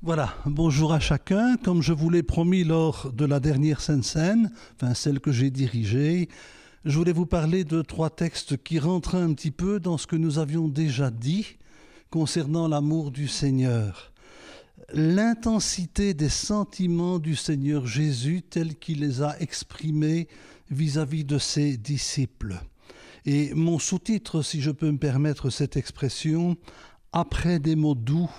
Voilà, bonjour à chacun. Comme je vous l'ai promis lors de la dernière Sainte Seine, enfin celle que j'ai dirigée, je voulais vous parler de 3 textes qui rentrent un petit peu dans ce que nous avions déjà dit concernant l'amour du Seigneur. L'intensité des sentiments du Seigneur Jésus tels qu'il les a exprimés vis-à-vis de ses disciples. Et mon sous-titre, si je peux me permettre cette expression, « Après des mots doux,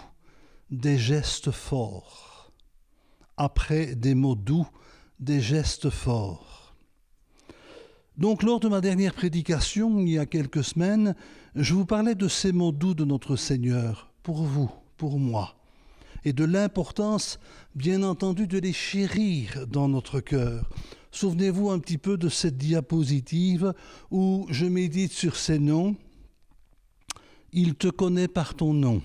des gestes forts ». Après des mots doux, des gestes forts. Donc, lors de ma dernière prédication, il y a quelques semaines, je vous parlais de ces mots doux de notre Seigneur, pour vous, pour moi, et de l'importance, bien entendu, de les chérir dans notre cœur. Souvenez-vous un petit peu de cette diapositive où je médite sur ces noms. Il te connaît par ton nom.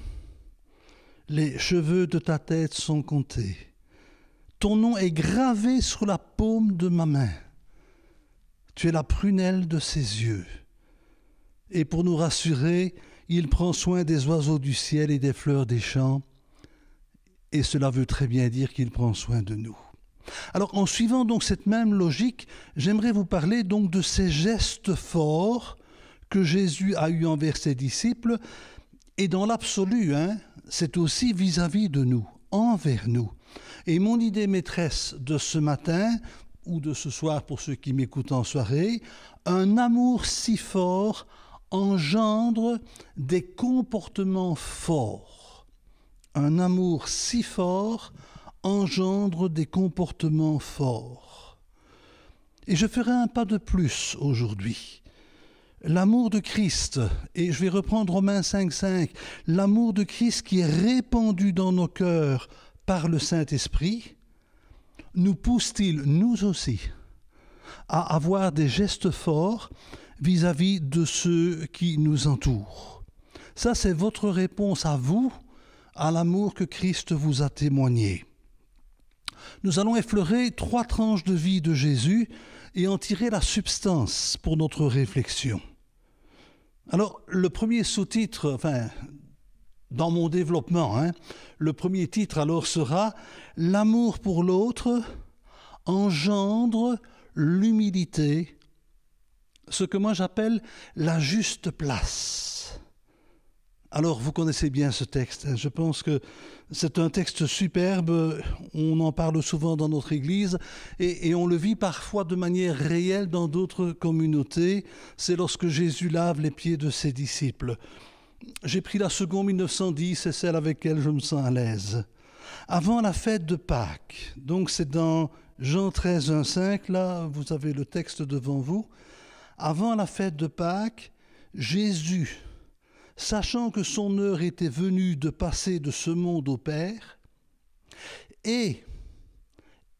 Les cheveux de ta tête sont comptés. Ton nom est gravé sur la paume de ma main. Tu es la prunelle de ses yeux. Et pour nous rassurer, il prend soin des oiseaux du ciel et des fleurs des champs. Et cela veut très bien dire qu'il prend soin de nous. Alors, en suivant donc cette même logique, j'aimerais vous parler donc de ces gestes forts que Jésus a eus envers ses disciples. Et dans l'absolu, c'est aussi vis-à-vis de nous, envers nous. Et mon idée maîtresse de ce matin, ou de ce soir pour ceux qui m'écoutent en soirée, un amour si fort engendre des comportements forts. Un amour si fort engendre des comportements forts. Et je ferai un pas de plus aujourd'hui. L'amour de Christ, et je vais reprendre Romains 5,5, l'amour de Christ qui est répandu dans nos cœurs par le Saint-Esprit, nous pousse-t-il, nous aussi, à avoir des gestes forts vis-à-vis de ceux qui nous entourent. Ça, c'est votre réponse à vous, à l'amour que Christ vous a témoigné. Nous allons effleurer 3 tranches de vie de Jésus et en tirer la substance pour notre réflexion. Alors, le premier sous-titre, dans mon développement, le premier titre alors sera « L'amour pour l'autre engendre l'humilité », ce que moi j'appelle la juste place. Alors, vous connaissez bien ce texte. Je pense que c'est un texte superbe. On en parle souvent dans notre Église et on le vit parfois de manière réelle dans d'autres communautés. C'est lorsque Jésus lave les pieds de ses disciples. J'ai pris la seconde 1910, c'est celle avec laquelle je me sens à l'aise. Avant la fête de Pâques, donc c'est dans Jean 13, 1, 5, là vous avez le texte devant vous. Avant la fête de Pâques, Jésus, sachant que son heure était venue de passer de ce monde au Père, et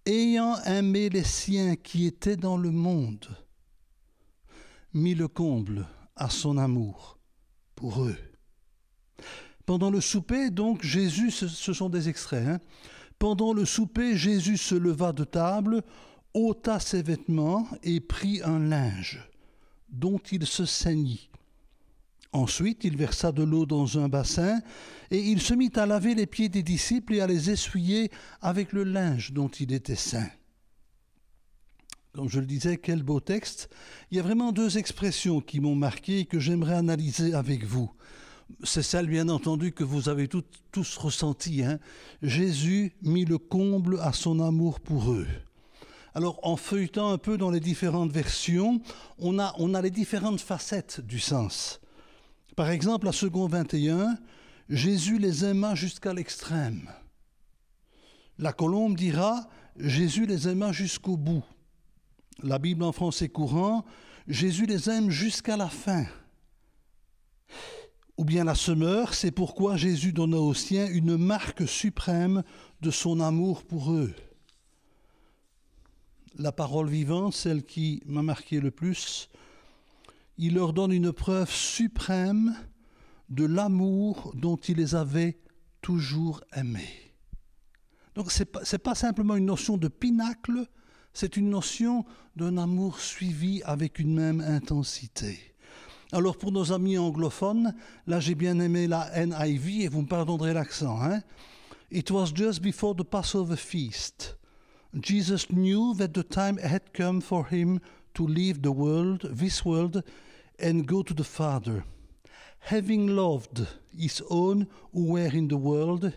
ayant aimé les siens qui étaient dans le monde, mit le comble à son amour pour eux. Pendant le souper, donc, Jésus, ce sont des extraits, pendant le souper, Jésus se leva de table, ôta ses vêtements et prit un linge, dont il se ceignit. Ensuite, il versa de l'eau dans un bassin et il se mit à laver les pieds des disciples et à les essuyer avec le linge dont il était ceint. Comme je le disais, quel beau texte. Il y a vraiment 2 expressions qui m'ont marqué et que j'aimerais analyser avec vous. C'est celle, bien entendu, que vous avez tous ressenti. Jésus mit le comble à son amour pour eux. Alors, en feuilletant un peu dans les différentes versions, on a les différentes facettes du sens. Par exemple, la seconde 21, Jésus les aima jusqu'à l'extrême. La colombe dira, Jésus les aima jusqu'au bout. La Bible en français courant, Jésus les aime jusqu'à la fin. Ou bien la semeur, c'est pourquoi Jésus donna aux siens une marque suprême de son amour pour eux. La parole vivante, celle qui m'a marqué le plus, il leur donne une preuve suprême de l'amour dont il les avait toujours aimés. Donc ce n'est pas simplement une notion de pinacle, c'est une notion d'un amour suivi avec une même intensité. Alors pour nos amis anglophones, là j'ai bien aimé la NIV et vous me pardonnerez l'accent, It was just before the Passover feast. Jesus knew that the time had come for him to leave this world, and go to the Father. Having loved his own who were in the world,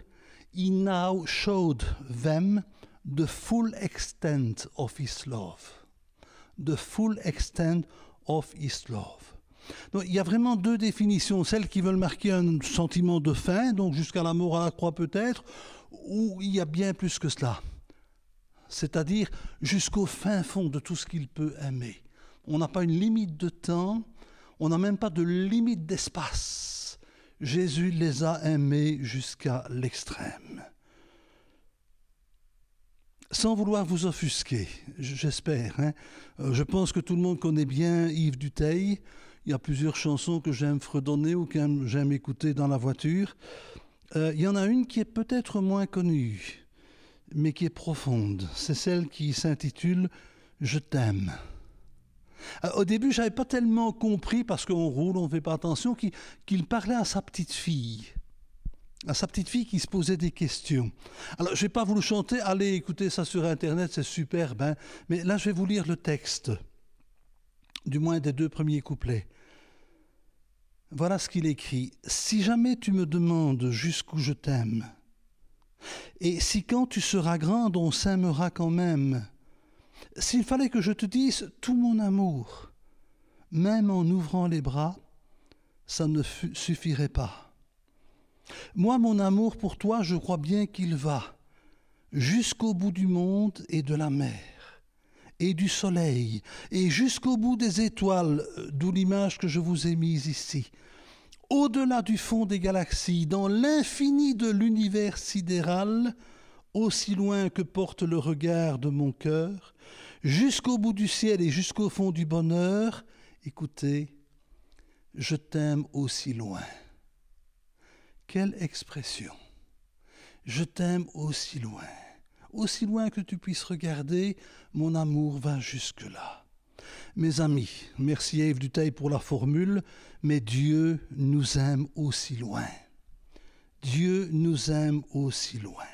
he now showed them the full extent of his love. The full extent of his love. Donc, il y a vraiment deux définitions, celles qui veulent marquer un sentiment de fin, donc jusqu'à la mort à la croix peut-être, ou il y a bien plus que cela. C'est-à-dire jusqu'au fin fond de tout ce qu'il peut aimer. On n'a pas une limite de temps, on n'a même pas de limite d'espace. Jésus les a aimés jusqu'à l'extrême. Sans vouloir vous offusquer, j'espère. Je pense que tout le monde connaît bien Yves Duteil. Il y a plusieurs chansons que j'aime fredonner ou que j'aime écouter dans la voiture. Il y en a une qui est peut-être moins connue, mais qui est profonde. C'est celle qui s'intitule « Je t'aime ». Au début, je n'avais pas tellement compris, parce qu'on roule, on ne fait pas attention, qu'il parlait à sa petite fille. À sa petite fille qui se posait des questions. Alors, je ne vais pas vous le chanter, allez écouter ça sur Internet, c'est superbe. Hein, mais là, je vais vous lire le texte, du moins des 2 premiers couplets. Voilà ce qu'il écrit. « Si jamais tu me demandes jusqu'où je t'aime, et si quand tu seras grande, on s'aimera quand même, s'il fallait que je te dise tout mon amour, même en ouvrant les bras, ça ne suffirait pas. Moi, mon amour pour toi, je crois bien qu'il va jusqu'au bout du monde et de la mer, et du soleil, et jusqu'au bout des étoiles, d'où l'image que je vous ai mise ici, au-delà du fond des galaxies, dans l'infini de l'univers sidéral, aussi loin que porte le regard de mon cœur, jusqu'au bout du ciel et jusqu'au fond du bonheur, écoutez, je t'aime aussi loin. Quelle expression! Je t'aime aussi loin que tu puisses regarder, mon amour va jusque-là. Mes amis, merci à Yves Duteil pour la formule, mais Dieu nous aime aussi loin. Dieu nous aime aussi loin.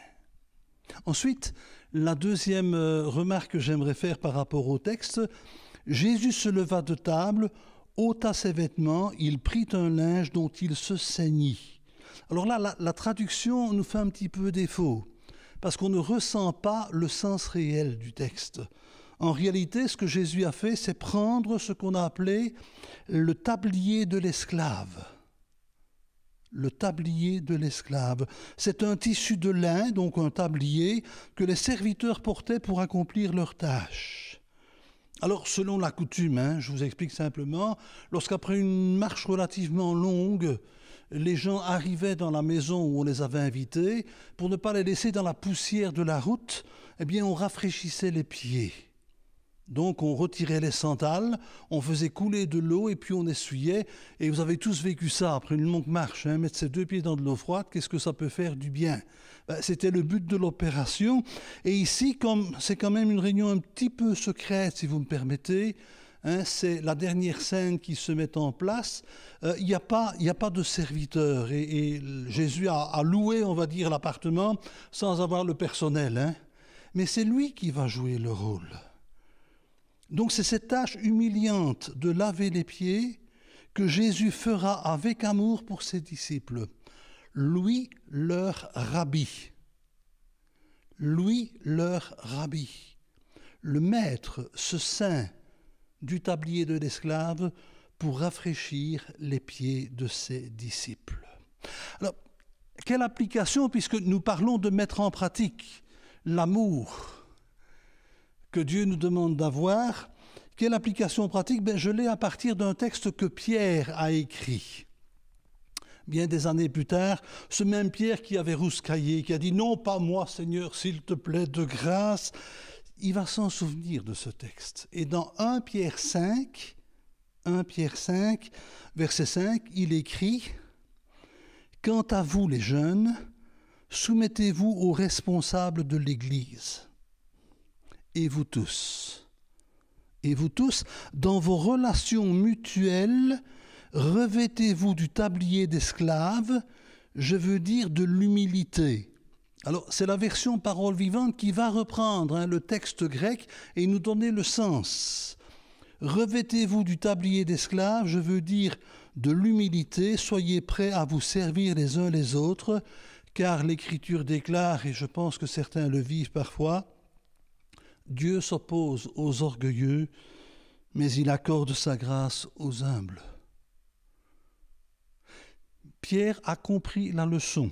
Ensuite, la deuxième remarque que j'aimerais faire par rapport au texte, Jésus se leva de table, ôta ses vêtements, il prit un linge dont il se ceignit. Alors là, la traduction nous fait un petit peu défaut, parce qu'on ne ressent pas le sens réel du texte. En réalité, ce que Jésus a fait, c'est prendre ce qu'on a appelé le tablier de l'esclave. Le tablier de l'esclave. C'est un tissu de lin, donc un tablier, que les serviteurs portaient pour accomplir leurs tâches. Alors, selon la coutume, je vous explique simplement, lorsqu'après une marche relativement longue, les gens arrivaient dans la maison où on les avait invités, pour ne pas les laisser dans la poussière de la route, eh bien, on rafraîchissait les pieds. Donc on retirait les sandales, on faisait couler de l'eau et puis on essuyait. Et vous avez tous vécu ça après une longue marche, mettre ses 2 pieds dans de l'eau froide, qu'est-ce que ça peut faire du bien? C'était le but de l'opération. Et ici, comme c'est quand même une réunion un petit peu secrète, si vous me permettez, c'est la dernière scène qui se met en place, il n'y a pas de serviteur. Et Jésus a loué, on va dire, l'appartement sans avoir le personnel. Mais c'est lui qui va jouer le rôle. Donc c'est cette tâche humiliante de laver les pieds que Jésus fera avec amour pour ses disciples. Lui, leur rabbi. Lui, leur rabbi. Le maître se ceint du tablier de l'esclave pour rafraîchir les pieds de ses disciples. Alors, quelle application, puisque nous parlons de mettre en pratique l'amour que Dieu nous demande d'avoir, quelle application pratique? Je l'ai à partir d'un texte que Pierre a écrit. Bien des années plus tard, ce même Pierre qui avait rouscaillé, qui a dit « Non, pas moi, Seigneur, s'il te plaît, de grâce », il va s'en souvenir de ce texte. Et dans 1 Pierre 5, verset 5, il écrit « Quant à vous, les jeunes, soumettez-vous aux responsables de l'Église. » Et vous tous, dans vos relations mutuelles, revêtez-vous du tablier d'esclave, je veux dire de l'humilité, Alors, c'est la version parole vivante qui va reprendre le texte grec et nous donner le sens. Revêtez-vous du tablier d'esclave, je veux dire de l'humilité, soyez prêts à vous servir les uns les autres, car l'Écriture déclare, et je pense que certains le vivent parfois, Dieu s'oppose aux orgueilleux, mais il accorde sa grâce aux humbles. Pierre a compris la leçon.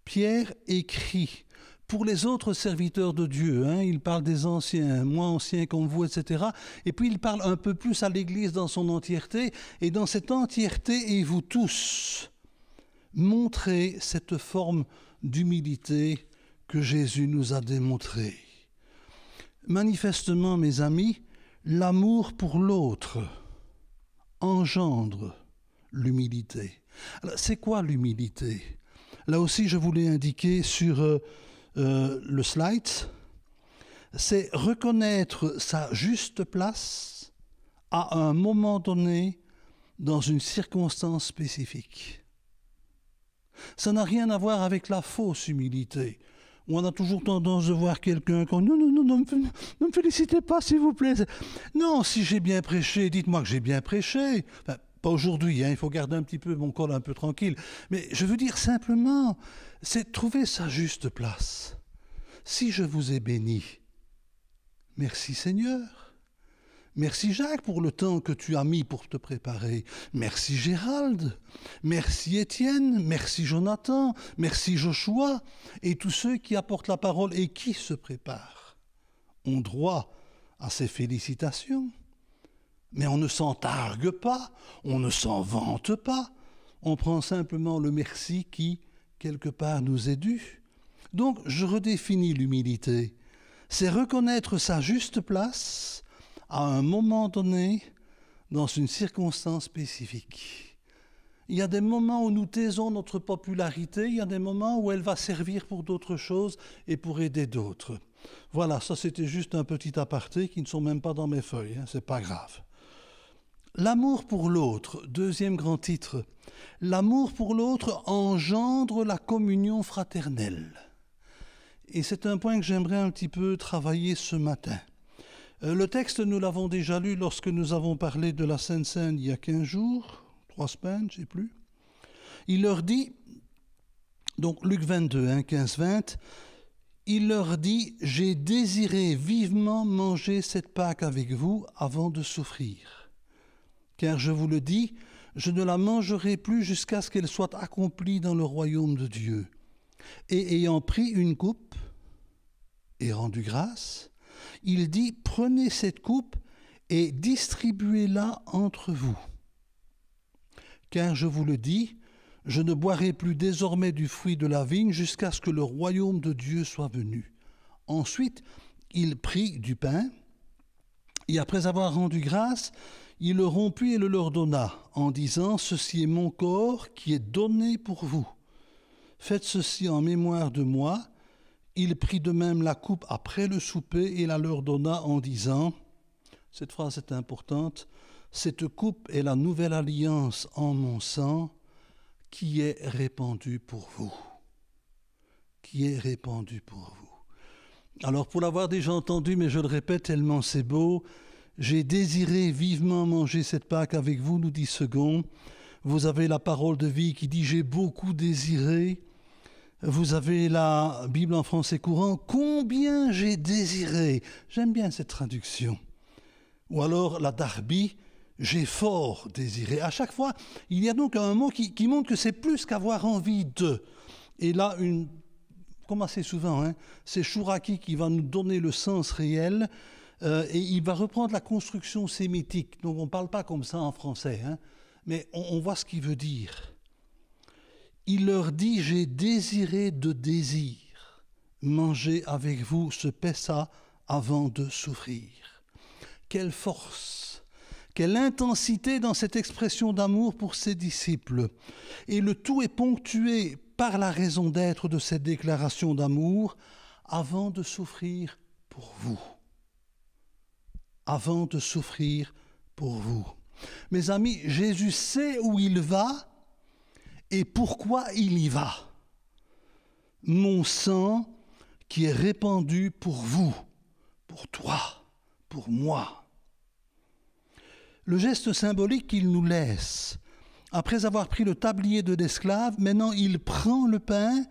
Pierre écrit pour les autres serviteurs de Dieu, il parle des anciens, moins anciens comme vous, etc. Et puis il parle un peu plus à l'Église dans son entièreté, et dans cette entièreté, et vous tous, montrez cette forme d'humilité que Jésus nous a démontrée. Manifestement, mes amis, l'amour pour l'autre engendre l'humilité. Alors, c'est quoi l'humilité ? Là aussi, je voulais indiquer sur le slide, c'est reconnaître sa juste place à un moment donné dans une circonstance spécifique. Ça n'a rien à voir avec la fausse humilité, où on a toujours tendance de voir quelqu'un comme « Non, ne me félicitez pas, s'il vous plaît. » Non, si j'ai bien prêché, dites-moi que j'ai bien prêché. Enfin, pas aujourd'hui, il faut garder un petit peu mon col un peu tranquille. Mais je veux dire simplement, c'est trouver sa juste place. Si je vous ai béni, merci Seigneur. Merci Jacques pour le temps que tu as mis pour te préparer. Merci Gérald. Merci Étienne. Merci Jonathan. Merci Joshua. Et tous ceux qui apportent la parole et qui se préparent ont droit à ces félicitations. Mais on ne s'en targue pas, on ne s'en vante pas, on prend simplement le merci qui, quelque part, nous est dû. Donc, je redéfinis l'humilité. C'est reconnaître sa juste place à un moment donné, dans une circonstance spécifique. Il y a des moments où nous taisons notre popularité, il y a des moments où elle va servir pour d'autres choses et pour aider d'autres. Voilà, ça c'était juste un petit aparté qui ne sont même pas dans mes feuilles, c'est pas grave. L'amour pour l'autre, deuxième grand titre. L'amour pour l'autre engendre la communion fraternelle. Et c'est un point que j'aimerais un petit peu travailler ce matin. Le texte, nous l'avons déjà lu lorsque nous avons parlé de la Sainte Seine il y a 15 jours, 3 semaines, je ne sais plus. Il leur dit, donc Luc 22, 15-20, il leur dit « J'ai désiré vivement manger cette Pâque avec vous avant de souffrir. Car je vous le dis, je ne la mangerai plus jusqu'à ce qu'elle soit accomplie dans le royaume de Dieu. » Et ayant pris une coupe et rendu grâce, il dit « Prenez cette coupe et distribuez-la entre vous. Car je vous le dis, je ne boirai plus désormais du fruit de la vigne jusqu'à ce que le royaume de Dieu soit venu. » Ensuite, il prit du pain, et après avoir rendu grâce, il le rompit et le leur donna, en disant « Ceci est mon corps qui est donné pour vous. Faites ceci en mémoire de moi. » Il prit de même la coupe après le souper et la leur donna en disant, cette phrase est importante, « Cette coupe est la nouvelle alliance en mon sang qui est répandue pour vous. » Qui est répandue pour vous. Alors pour l'avoir déjà entendu, mais je le répète tellement c'est beau, j'ai désiré vivement manger cette Pâque avec vous, nous dit Second. Vous avez la parole de vie qui dit j'ai beaucoup désiré. Vous avez la Bible en français courant, combien j'ai désiré. J'aime bien cette traduction. Ou alors la Darby, j'ai fort désiré. À chaque fois, il y a donc un mot qui montre que c'est plus qu'avoir envie de. Et là, comme assez souvent, c'est Chouraki qui va nous donner le sens réel et il va reprendre la construction sémitique. Donc on ne parle pas comme ça en français, mais on voit ce qu'il veut dire. Il leur dit, j'ai désiré de désir manger avec vous ce Pessa avant de souffrir. Quelle force, quelle intensité dans cette expression d'amour pour ses disciples. Et le tout est ponctué par la raison d'être de cette déclaration d'amour, avant de souffrir pour vous. Avant de souffrir pour vous. Mes amis, Jésus sait où il va et pourquoi il y va. mon sang qui est répandu pour vous, pour toi, pour moi. Le geste symbolique qu'il nous laisse, après avoir pris le tablier de l'esclave, maintenant il prend le pain,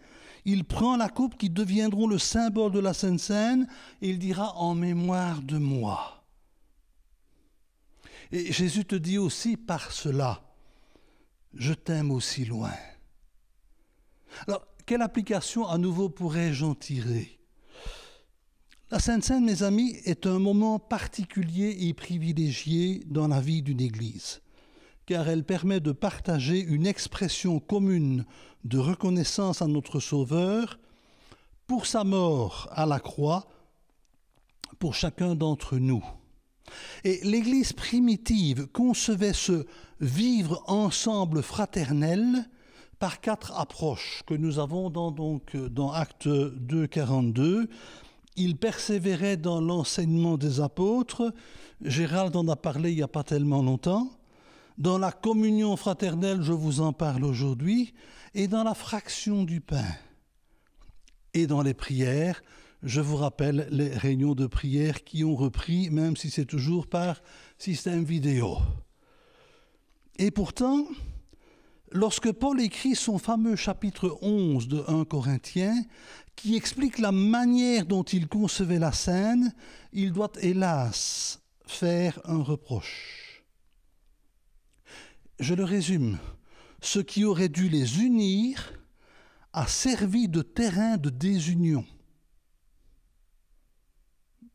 il prend la coupe qui deviendront le symbole de la Sainte Seine, et il dira « en mémoire de moi ». Et Jésus te dit aussi par cela « je t'aime aussi loin ». Alors, quelle application à nouveau pourrais-je en tirer ? La Sainte Seine, mes amis, est un moment particulier et privilégié dans la vie d'une Église, car elle permet de partager une expression commune de reconnaissance à notre Sauveur pour sa mort à la croix, pour chacun d'entre nous. Et l'Église primitive concevait ce vivre ensemble fraternel par 4 approches que nous avons dans Actes 2, 42. Il persévérait dans l'enseignement des apôtres. Gérald en a parlé il n'y a pas tellement longtemps. Dans la communion fraternelle, je vous en parle aujourd'hui. Et dans la fraction du pain. Et dans les prières, je vous rappelle les réunions de prière qui ont repris, même si c'est toujours par système vidéo. Et pourtant, lorsque Paul écrit son fameux chapitre 11 de 1 Corinthiens, qui explique la manière dont il concevait la scène, il doit hélas faire un reproche. Je le résume. Ce qui aurait dû les unir a servi de terrain de désunion.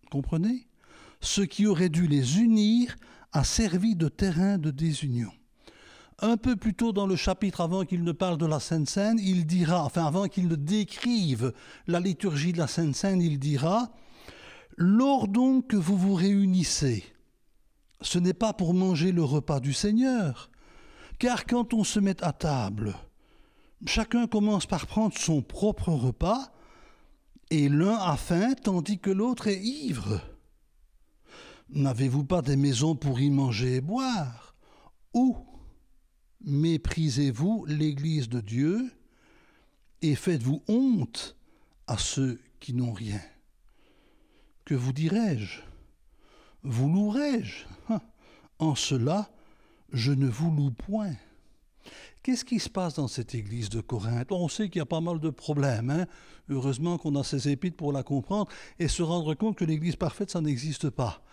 Comprenez ? Ce qui aurait dû les unir a servi de terrain de désunion. Un peu plus tôt dans le chapitre, avant qu'il ne parle de la Sainte Seine, il dira, enfin avant qu'il ne décrive la liturgie de la Sainte Seine, il dira « Lors donc que vous vous réunissez, ce n'est pas pour manger le repas du Seigneur, car quand on se met à table, chacun commence par prendre son propre repas, et l'un a faim tandis que l'autre est ivre. N'avez-vous pas des maisons pour y manger et boire? Ou méprisez-vous l'Église de Dieu et faites-vous honte à ceux qui n'ont rien? Que vous dirai-je? Vous louerai-je? En cela, je ne vous loue point. Qu'est-ce qui se passe dans cette église de Corinthe? On sait qu'il y a pas mal de problèmes. Heureusement qu'on a ces épîtres pour la comprendre et se rendre compte que l'église parfaite, ça n'existe pas.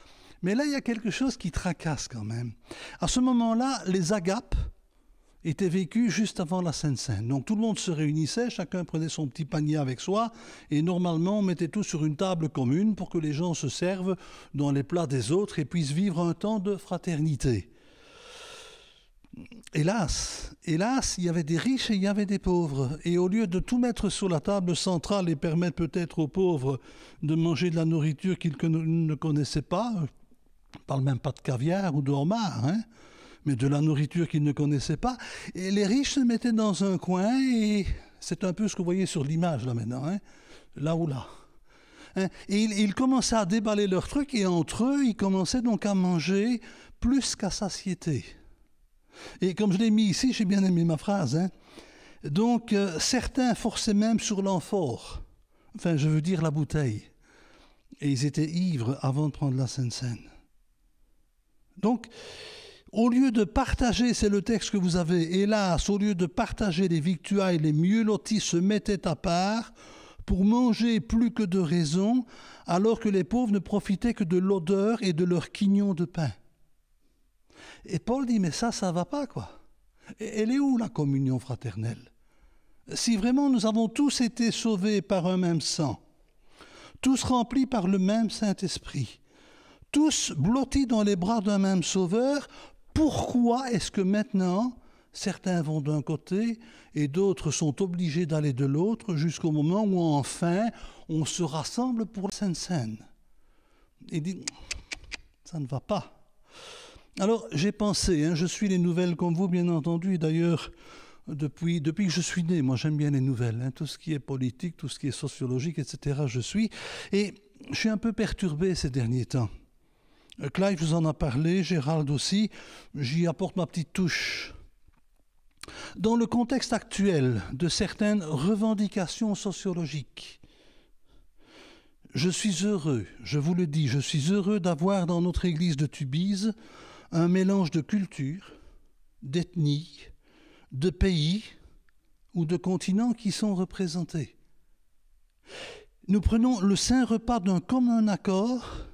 Mais là, il y a quelque chose qui tracasse quand même. À ce moment-là, les agapes étaient vécues juste avant la Sainte Seine. Donc tout le monde se réunissait, chacun prenait son petit panier avec soi et normalement on mettait tout sur une table commune pour que les gens se servent dans les plats des autres et puissent vivre un temps de fraternité. Hélas, il y avait des riches et il y avait des pauvres. Et au lieu de tout mettre sur la table centrale et permettre peut-être aux pauvres de manger de la nourriture qu'ils ne connaissaient pas, je ne parle même pas de caviar ou de homard, mais de la nourriture qu'ils ne connaissaient pas, et les riches se mettaient dans un coin, et c'est un peu ce que vous voyez sur l'image là maintenant, là ou là. Et ils commençaient à déballer leurs trucs, et entre eux, ils commençaient donc à manger plus qu'à satiété. Et comme je l'ai mis ici, j'ai bien aimé ma phrase. Donc, certains forçaient même sur l'amphore. Enfin, je veux dire la bouteille. Et ils étaient ivres avant de prendre la Sainte Seine. Donc, au lieu de partager, c'est le texte que vous avez, hélas, au lieu de partager les victuailles, les mieux lotis se mettaient à part pour manger plus que de raison, alors que les pauvres ne profitaient que de l'odeur et de leur quignon de pain. Et Paul dit, mais ça va pas, quoi. Elle est où, la communion fraternelle? Si vraiment nous avons tous été sauvés par un même sang, tous remplis par le même Saint-Esprit, tous blottis dans les bras d'un même Sauveur, pourquoi est-ce que maintenant, certains vont d'un côté et d'autres sont obligés d'aller de l'autre jusqu'au moment où enfin on se rassemble pour la Sainte Seine? Et dit, ça ne va pas. Alors, j'ai pensé, je suis les nouvelles comme vous, bien entendu, d'ailleurs, depuis que je suis né, moi j'aime bien les nouvelles, tout ce qui est politique, tout ce qui est sociologique, etc., je suis, et je suis un peu perturbé ces derniers temps. Clive vous en a parlé, Gérald aussi, j'y apporte ma petite touche. Dans le contexte actuel de certaines revendications sociologiques, je suis heureux, je vous le dis, je suis heureux d'avoir dans notre église de Tubize un mélange de cultures, d'ethnies, de pays ou de continents qui sont représentés. Nous prenons le saint repas d'un commun accord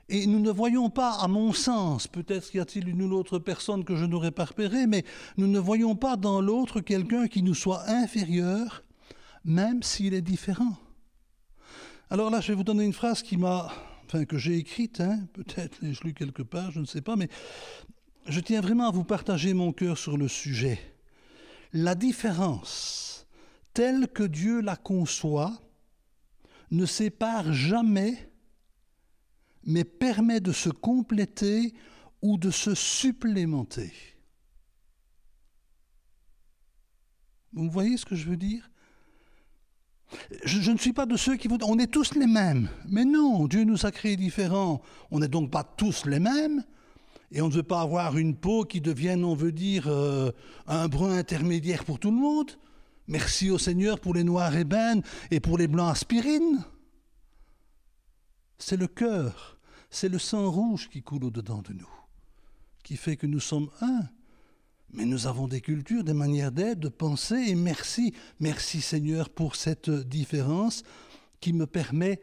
et nous ne voyons pas, à mon sens, peut-être y a-t-il une ou l'autre personne que je n'aurais pas repérée, mais nous ne voyons pas dans l'autre quelqu'un qui nous soit inférieur, même s'il est différent. Alors là, je vais vous donner une phrase que j'ai écrite, peut-être l'ai-je lu quelque part, je ne sais pas, mais je tiens vraiment à vous partager mon cœur sur le sujet. La différence, telle que Dieu la conçoit, ne sépare jamais, mais permet de se compléter ou de se supplémenter. Vous voyez ce que je veux dire ? Je ne suis pas de ceux qui vont dire on est tous les mêmes. Mais non, Dieu nous a créés différents. On n'est donc pas tous les mêmes. Et on ne veut pas avoir une peau qui devienne, on veut dire, un brun intermédiaire pour tout le monde. Merci au Seigneur pour les noirs ébènes et pour les blancs aspirine. C'est le cœur, c'est le sang rouge qui coule au-dedans de nous, qui fait que nous sommes un. Mais nous avons des cultures, des manières d'être, de penser, et merci Seigneur pour cette différence qui me permet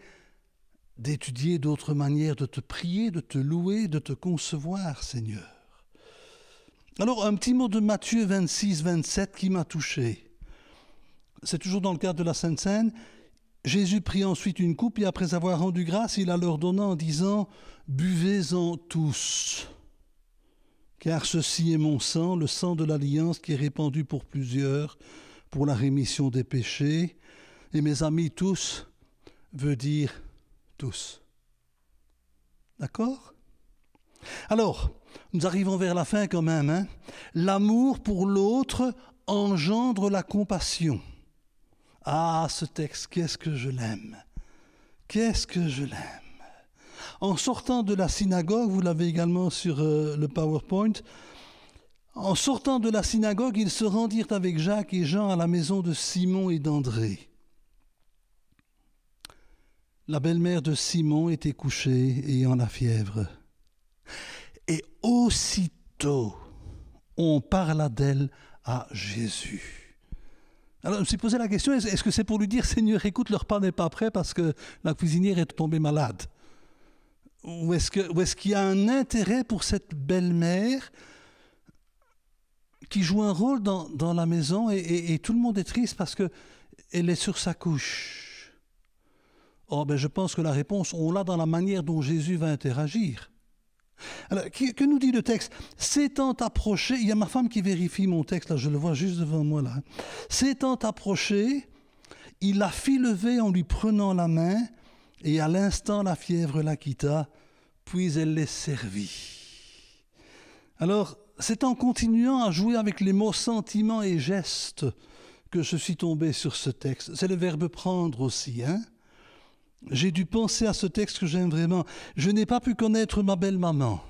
d'étudier d'autres manières de te prier, de te louer, de te concevoir, Seigneur. Alors, un petit mot de Matthieu 26, 27 qui m'a touché. C'est toujours dans le cadre de la Sainte Seine. Jésus prit ensuite une coupe et après avoir rendu grâce, il la leur donna en disant « Buvez-en tous ». Car ceci est mon sang, le sang de l'alliance qui est répandu pour plusieurs, pour la rémission des péchés. Et mes amis, tous veut dire tous. D'accord ? Alors, nous arrivons vers la fin quand même. L'amour pour l'autre engendre la compassion. Ah, ce texte, qu'est-ce que je l'aime ! Qu'est-ce que je l'aime ! En sortant de la synagogue, vous l'avez également sur le PowerPoint, en sortant de la synagogue, ils se rendirent avec Jacques et Jean à la maison de Simon et d'André. La belle-mère de Simon était couchée, ayant la fièvre. Et aussitôt, on parla d'elle à Jésus. Alors, je me suis posé la question, est-ce que c'est pour lui dire, Seigneur, écoute, le repas n'est pas prêt parce que la cuisinière est tombée malade ? Ou est-ce qu'il y a un intérêt pour cette belle-mère qui joue un rôle dans la maison et tout le monde est triste parce qu'elle est sur sa couche ? Oh, je pense que la réponse, on l'a dans la manière dont Jésus va interagir. Alors, que nous dit le texte ? S'étant approché, il y a ma femme qui vérifie mon texte, là, je le vois juste devant moi, là. S'étant approché, il la fit lever en lui prenant la main, et à l'instant la fièvre la quitta, puis elle les servit. Alors, c'est en continuant à jouer avec les mots sentiments et gestes que je suis tombé sur ce texte. C'est le verbe prendre aussi, J'ai dû penser à ce texte que j'aime vraiment. Je n'ai pas pu connaître ma belle-maman.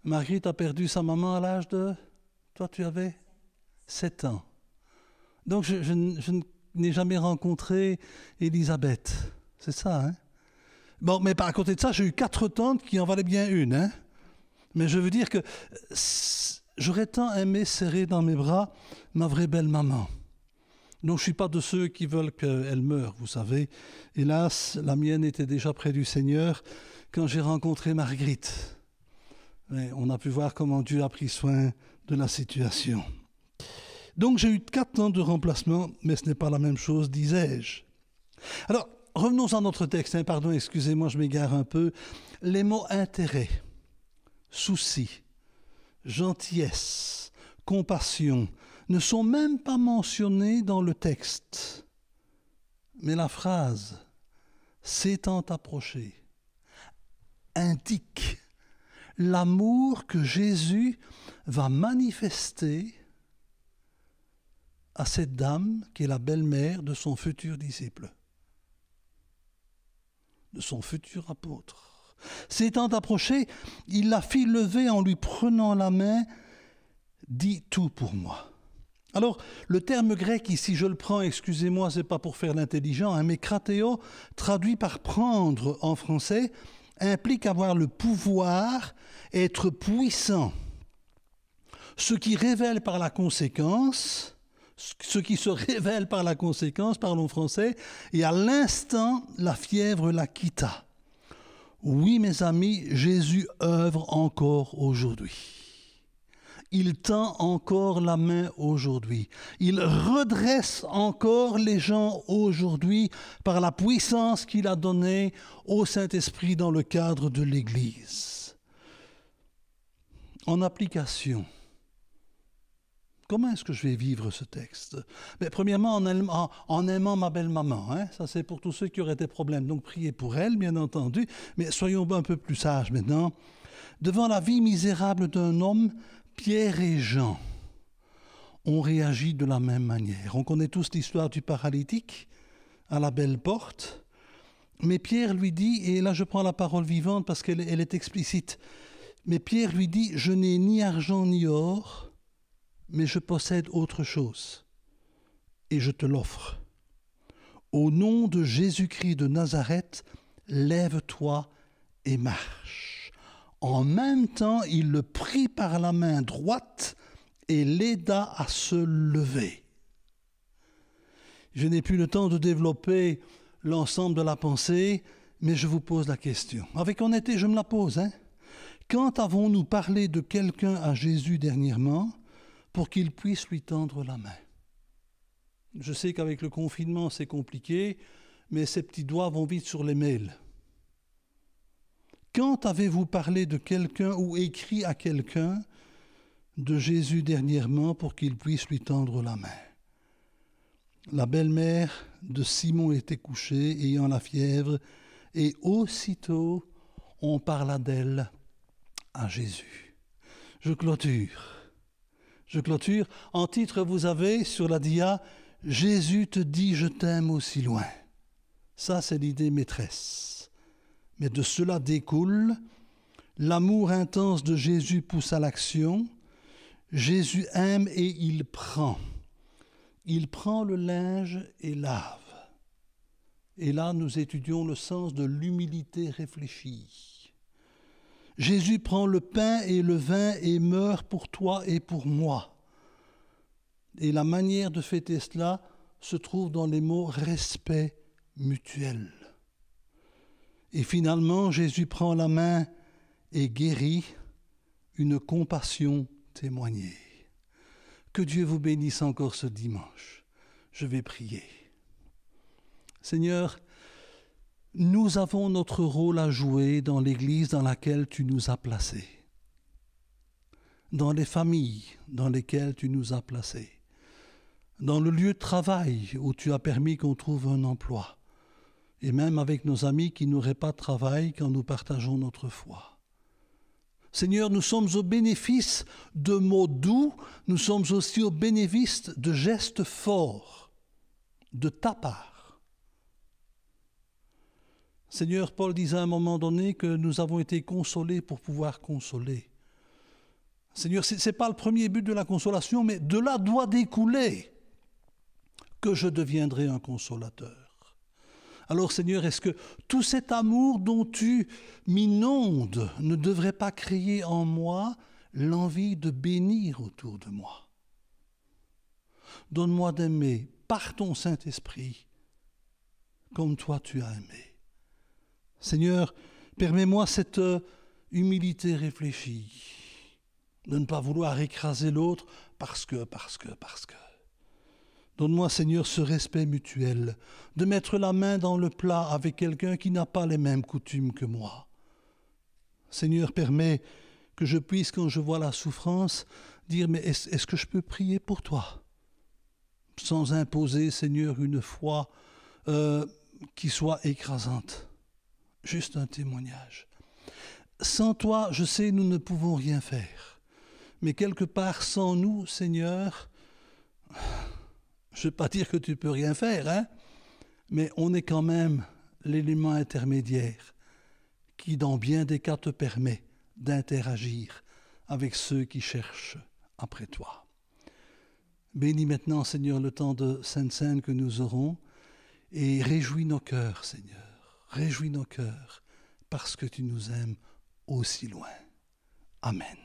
Marguerite a perdu sa maman à l'âge de... Toi, tu avais 7 ans. Donc, je n'ai jamais rencontré Elisabeth. C'est ça, Bon, mais à côté de ça, j'ai eu 4 tantes qui en valaient bien une, Mais je veux dire que j'aurais tant aimé serrer dans mes bras ma vraie belle-maman. Donc, je ne suis pas de ceux qui veulent qu'elle meure, vous savez. Hélas, la mienne était déjà près du Seigneur quand j'ai rencontré Marguerite. Mais on a pu voir comment Dieu a pris soin de la situation. Donc, j'ai eu 4 ans de remplacement, mais ce n'est pas la même chose, disais-je. Alors, revenons à notre texte. Pardon, excusez-moi, je m'égare un peu. Les mots intérêt, souci, gentillesse, compassion ne sont même pas mentionnés dans le texte. Mais la phrase « s'étant approché » indique l'amour que Jésus va manifester à cette dame qui est la belle-mère de son futur disciple, de son futur apôtre. S'étant approché, il la fit lever en lui prenant la main, « Dis tout pour moi ». Alors, le terme grec ici, je le prends, excusez-moi, c'est pas pour faire l'intelligent, hein, mais kratéo, traduit par prendre en français, implique avoir le pouvoir, être puissant. Ce qui révèle par la conséquence, ce qui se révèle par la conséquence, parlons français, et à l'instant, la fièvre la quitta. Oui, mes amis, Jésus œuvre encore aujourd'hui. Il tend encore la main aujourd'hui. Il redresse encore les gens aujourd'hui par la puissance qu'il a donnée au Saint-Esprit dans le cadre de l'Église. En application, comment est-ce que je vais vivre ce texte? Mais premièrement, en aimant ma belle-maman. Hein? Ça, c'est pour tous ceux qui auraient des problèmes. Donc, priez pour elle, bien entendu. Mais soyons un peu plus sages maintenant. Devant la vie misérable d'un homme, Pierre et Jean ont réagi de la même manière. On connaît tous l'histoire du paralytique à la belle porte. Mais Pierre lui dit, et là je prends la parole vivante parce qu'elle est explicite, mais Pierre lui dit, je n'ai ni argent ni or, mais je possède autre chose, et je te l'offre. Au nom de Jésus-Christ de Nazareth, lève-toi et marche. En même temps, il le prit par la main droite et l'aida à se lever. Je n'ai plus le temps de développer l'ensemble de la pensée, mais je vous pose la question. Avec honnêteté, je me la pose. Quand avons-nous parlé de quelqu'un à Jésus dernièrement pour qu'il puisse lui tendre la main? Je sais qu'avec le confinement, c'est compliqué, mais ces petits doigts vont vite sur les mails. Quand avez-vous parlé de quelqu'un ou écrit à quelqu'un de Jésus dernièrement pour qu'il puisse lui tendre la main? La belle-mère de Simon était couchée, ayant la fièvre, et aussitôt on parla d'elle à Jésus. Je clôture. En titre, vous avez sur la dia « Jésus te dit je t'aime aussi loin ». Ça, c'est l'idée maîtresse. Mais de cela découle, l'amour intense de Jésus pousse à l'action. Jésus aime et il prend. Il prend le linge et lave. Et là, nous étudions le sens de l'humilité réfléchie. Jésus prend le pain et le vin et meurt pour toi et pour moi. Et la manière de fêter cela se trouve dans les mots « respect mutuel ». Et finalement, Jésus prend la main et guérit, une compassion témoignée. Que Dieu vous bénisse encore ce dimanche. Je vais prier. Seigneur, nous avons notre rôle à jouer dans l'Église dans laquelle tu nous as placés, dans les familles dans lesquelles tu nous as placés, dans le lieu de travail où tu as permis qu'on trouve un emploi, et même avec nos amis qui n'auraient pas de travail quand nous partageons notre foi. Seigneur, nous sommes au bénéfice de mots doux, nous sommes aussi au bénéfice de gestes forts, de ta part. Seigneur, Paul disait à un moment donné que nous avons été consolés pour pouvoir consoler. Seigneur, ce n'est pas le premier but de la consolation, mais de là doit découler que je deviendrai un consolateur. Alors Seigneur, est-ce que tout cet amour dont tu m'inondes ne devrait pas créer en moi l'envie de bénir autour de moi? Donne-moi d'aimer par ton Saint-Esprit comme toi tu as aimé. Seigneur, permets-moi cette humilité réfléchie, de ne pas vouloir écraser l'autre parce que. Donne-moi, Seigneur, ce respect mutuel, de mettre la main dans le plat avec quelqu'un qui n'a pas les mêmes coutumes que moi. Seigneur, permets que je puisse, quand je vois la souffrance, dire « Mais est-ce que je peux prier pour toi ?» Sans imposer, Seigneur, une foi qui soit écrasante. Juste un témoignage. Sans toi, je sais, nous ne pouvons rien faire. Mais quelque part, sans nous, Seigneur, je ne veux pas dire que tu ne peux rien faire, mais on est quand même l'élément intermédiaire qui, dans bien des cas, te permet d'interagir avec ceux qui cherchent après toi. Bénis maintenant, Seigneur, le temps de Sainte Seine que nous aurons et réjouis nos cœurs, Seigneur. Réjouis nos cœurs parce que tu nous aimes aussi loin. Amen.